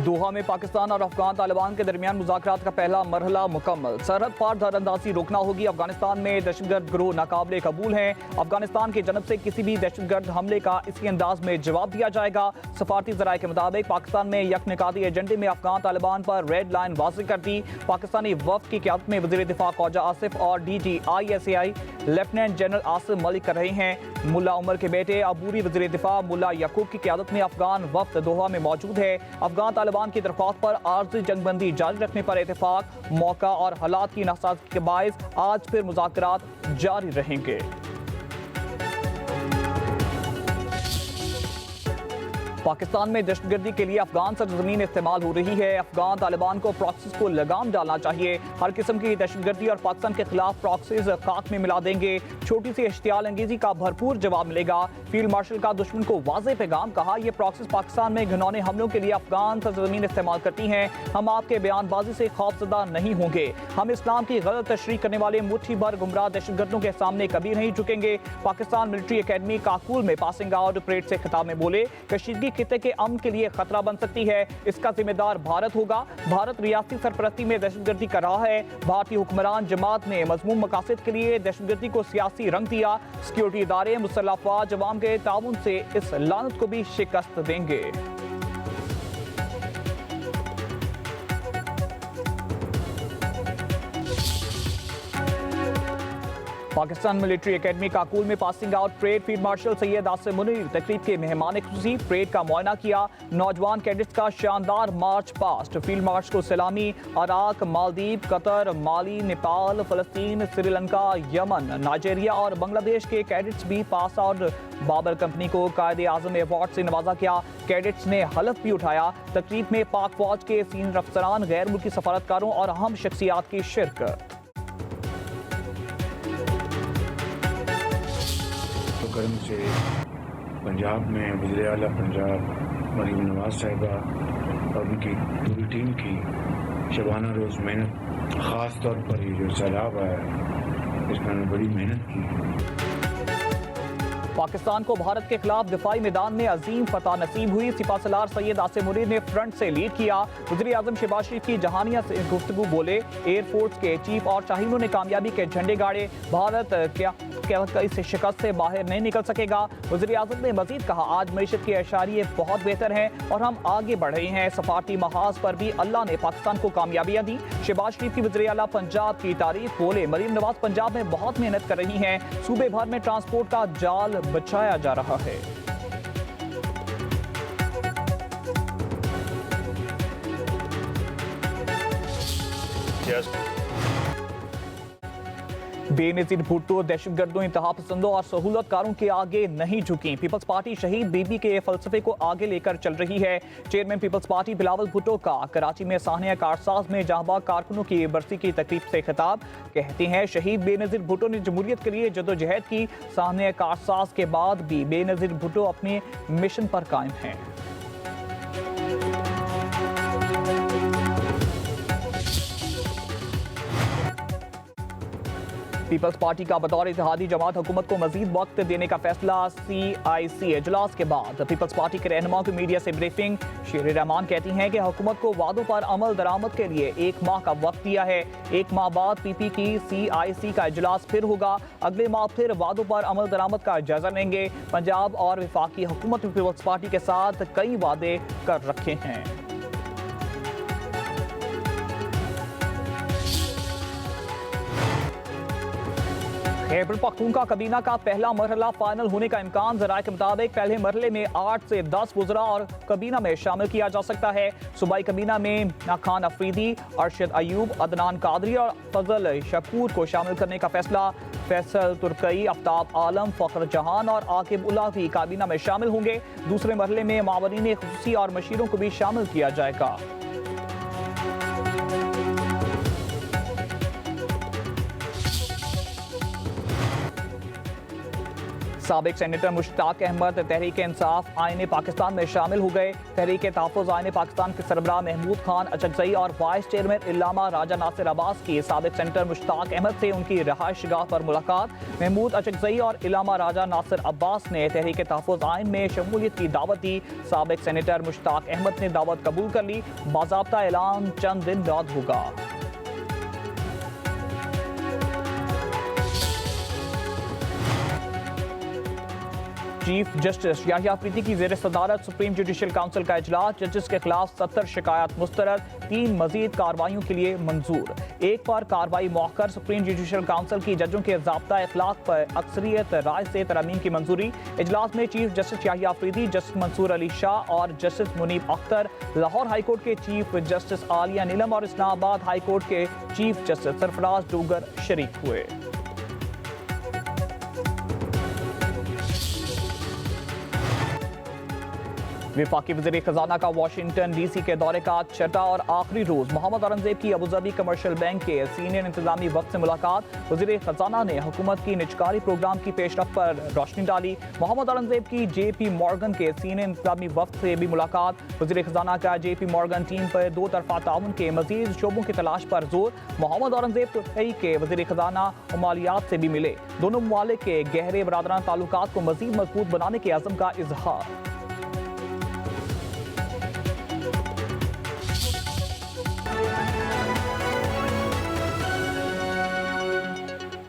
दोहा में पाकिस्तान और अफगान तालिबान के दरमियान मुज़ाकरात का पहला मरहला मुकम्मल। सरहद पार दरअंदाजी रोकना होगी। अफगानिस्तान में दहशतगर्द गिरोह नाकाबिले कबूल हैं। अफगानिस्तान की जनब से किसी भी दहशतगर्द हमले का इसी अंदाज में जवाब दिया जाएगा। सफारती ज़राए के मुताबिक पाकिस्तान में यकनिकाती एजेंडे में अफगान तालिबान पर रेड लाइन वाज़ेह कर दी। पाकिस्तानी वफ़द की क़यादत में वज़ीर दिफ़ा ख्वाजा आसिफ और DGISAI lieutenant general Asim Malik कर रहे हैं। मुल्ला उमर के बेटे अबूरी वज़ीर दिफ़ा मुल्ला यकूब की क़यादत में अफगान वफ़द दोहा में मौजूद है। अफगान तालिबान की दरख्वास्त पर आर्जी जंगबंदी जारी रखने पर इत्तेफाक। मौका और हालात की नासाज़गी के बायस आज फिर मुज़ाकरात जारी रहेंगे। पाकिस्तान में दहशतगर्दी के लिए अफगान सरजमीन इस्तेमाल हो रही है। अफगान तालिबान को प्रॉक्सीज को लगाम डालना चाहिए। हर किस्म की दहशतगर्दी और पाकिस्तान के खिलाफ प्रॉक्सीज खाक में मिला देंगे। छोटी सी इश्तियाल अंगेजी का भरपूर जवाब मिलेगा। फील्ड मार्शल का दुश्मन को वाज़ेह पैगाम, कहा यह प्रॉक्सीज पाकिस्तान में घिनौने हमलों के लिए अफगान सरजमीन इस्तेमाल करती हैं। हम आपके बयानबाजी से खौफजदा नहीं होंगे। हम इस्लाम की गलत तशरीह करने वाले मुट्ठी भर गुमराह दहशतगर्दों के सामने कभी नहीं झुकेंगे। पाकिस्तान मिलिट्री अकेडमी काकुल में पासिंग आउट परेड से खिताब में बोले, कशीदगी खित्ते के अमन के लिए खतरा बन सकती है। इसका जिम्मेदार भारत होगा। भारत रियासती सरपरस्ती में दहशतगर्दी कर रहा है। भारतीय हुक्मरान जमात ने मज़मूम मकासद के लिए दहशतगर्दी को सियासी रंग दिया। सिक्योरिटी इदारे मुसल्लह अफ़वाज अवाम के ताउन से इस लानत को भी शिकस्त देंगे। पाकिस्तान मिलिट्री अकेडमी काकुल में passing out parade field marshal Syed Asim Munir तकरीब के मेहमान खुसूसी। परेड का मुआयना किया। नौजवान कैडेट्स का शानदार मार्च पास्ट। फील्ड मार्च को सलामी। इराक, मालदीव, कतर, माली, नेपाल, फलस्तीन, श्रीलंका, यमन, नाइजीरिया और बांग्लादेश के कैडेट्स भी पास आउट। बाबर कंपनी को कायदे आजम अवार्ड से नवाजा गया। कैडेट्स ने हलफ भी उठाया। तकरीब में पाक फौज के सीनियर अफसरान, गैर मुल्की सफारतकारों और अहम शख्सियात की शिरकत। करम से पंजाब में वज़ीर आला पंजाब मरीम नवाज साहिबा और उनकी पूरी टीम की शबाना रोज़ मेहनत, ख़ास तौर पर ये जो सैलाब आया इसमें बड़ी मेहनत की। पाकिस्तान को भारत के खिलाफ दिफाई मैदान में अजीम फतह नसीब हुई। सिपाहसलार सैयद आसिम मुनीर ने फ्रंट से लीड किया। वज़ीर आज़म शहबाज शरीफ की जहानिया से गुफ्तगू बोले। एयरफोर्स के चीफ और शाहीनों ने कामयाबी के झंडे गाड़े। भारत क्या इस शिकस्त से बाहर नहीं निकल सकेगा। वज़ीर आज़म ने मजीद कहा, आज मईशत के अशारिये बहुत बेहतर हैं और हम आगे बढ़ रहे हैं। सफारती महाज पर भी अल्लाह ने पाकिस्तान को कामयाबियाँ दी। शहबाज शरीफ की वज़ीर आला पंजाब की तारीफ बोले, मरीम नवाज पंजाब में बहुत मेहनत कर रही हैं। सूबे भर में ट्रांसपोर्ट का जाल बचाया जा रहा है। बेनज़ीर भुट्टो दहशतगर्दों, इंतहा पसंदों और सहूलतकारों के आगे नहीं झुकी। पीपल्स पार्टी शहीद बीबी के फलसफे को आगे लेकर चल रही है। Chairman People's Party Bilawal Bhutto का कराची में साहनिया कारसाज में जहांबाग कारकुनों की बरसी की तकरीब से खिताब। कहते हैं, शहीद बेनज़ीर भुट्टो ने जमहूरियत के लिए जदोजहद की। साहनिया कारसाज के बाद भी बेनज़ीर भुट्टो अपने मिशन पर कायम हैं। पीपल्स पार्टी का बतौर इत्तेहादी जमात हुकूमत को मजीद वक्त देने का फैसला। CIC इजलास के बाद पीपल्स पार्टी के रहनुमाओं की मीडिया से ब्रीफिंग। शेर रहमान कहती हैं कि हुकूमत को वादों पर अमल दरामद के लिए 1 माह का वक्त दिया है। 1 माह बाद PP की CIC का इजलास फिर होगा। अगले माह फिर वादों पर अमल दरामद का जायजा लेंगे। पंजाब और वफाकी हुकूमत पीपल्स पार्टी के साथ कई वादे कर रखे हैं। खैबर पख्तूनख्वा काबीना का पहला मरहला फाइनल होने का इम्कान। ज़राए के मुताबिक पहले मरहले में 8 से 10 वज़रा और काबीना में शामिल किया जा सकता है। सूबाई काबीना में खान अफरीदी, अरशद अयूब, अदनान कादरी और फजल शकूर को शामिल करने का फैसला। फैसल तुर्कई, आफ्ताब आलम, फ़ख्र जहान और आकिब उल्लाह भी काबीना में शामिल होंगे। दूसरे मरहले में मावरीन खुसूसी और मशीरों को भी शामिल किया जाएगा। साबिक सेनेटर मुश्ताक अहमद तहरीक इंसाफ आईन पाकिस्तान में शामिल हो गए। तहरीक तहफ़्फ़ुज़ आईन पाकिस्तान के सरबराह महमूद खान अचकज़ई और वाइस चेयरमैन इल्लामा राजा नासिर अब्बास की साबिक सेनेटर मुश्ताक अहमद से उनकी रहायशगाह पर मुलाकात। महमूद अचकज़ई और इल्लामा राजा नासिर अब्बास ने तहरीक तहफ़्फ़ुज़ आईन में शमूलियत की दावत दी। साबिक सेनेटर मुश्ताक अहमद ने दावत कबूल कर ली। बाज़ाब्ता ऐलान चंद दिन बाद होगा। चीफ जस्टिस याहिया अफरीदी की ज़ेर सदारत सुप्रीम जुडिशल काउंसिल का इजलास। जस्टिस के खिलाफ 70 शिकायत मुस्तरद, 3 मजीद कार्रवाइयों के लिए मंजूर। एक बार कार्रवाई मौखर। सुप्रीम जुडिशल काउंसिल की जजों के ज़ाब्ता इखलाक पर अक्सरियत राय से तरमीम की मंजूरी। इजलास में chief justice Yahya Afridi, justice Mansoor Ali Shah और जस्टिस मुनीब अख्तर, लाहौर हाईकोर्ट के चीफ जस्टिस आलिया नीलम और इस्लामाबाद हाईकोर्ट के चीफ जस्टिस सरफराज डूगर शरीक हुए। वफाकी वज़ीर खजाना का वाशिंगटन डीसी के दौरे का छठा और आखिरी रोज। मोहम्मद औरंगजेब की अबूधाबी कमर्शियल बैंक के सीनियर इंतजामी वक्त से मुलाकात। वज़ीर खजाना ने हुकूमत की निजकारी प्रोग्राम की पेशरफ पर रोशनी डाली। मोहम्मद औरंगजेब की JP मॉर्गन के सीनियर इंतजामी वक्त से भी मुलाकात। वज़ीर खजाना का JP मॉर्गन टीम पर 2 तरफा ताउन के मजीद शोबों की तलाश पर जोर। मोहम्मद औरंगजेब के वज़ीर खजाना और मालियात से भी मिले। दोनों ममालिक के गहरे बरादराना ताल्लुकात को मजीद मजबूत बनाने के अज़म का इजहार।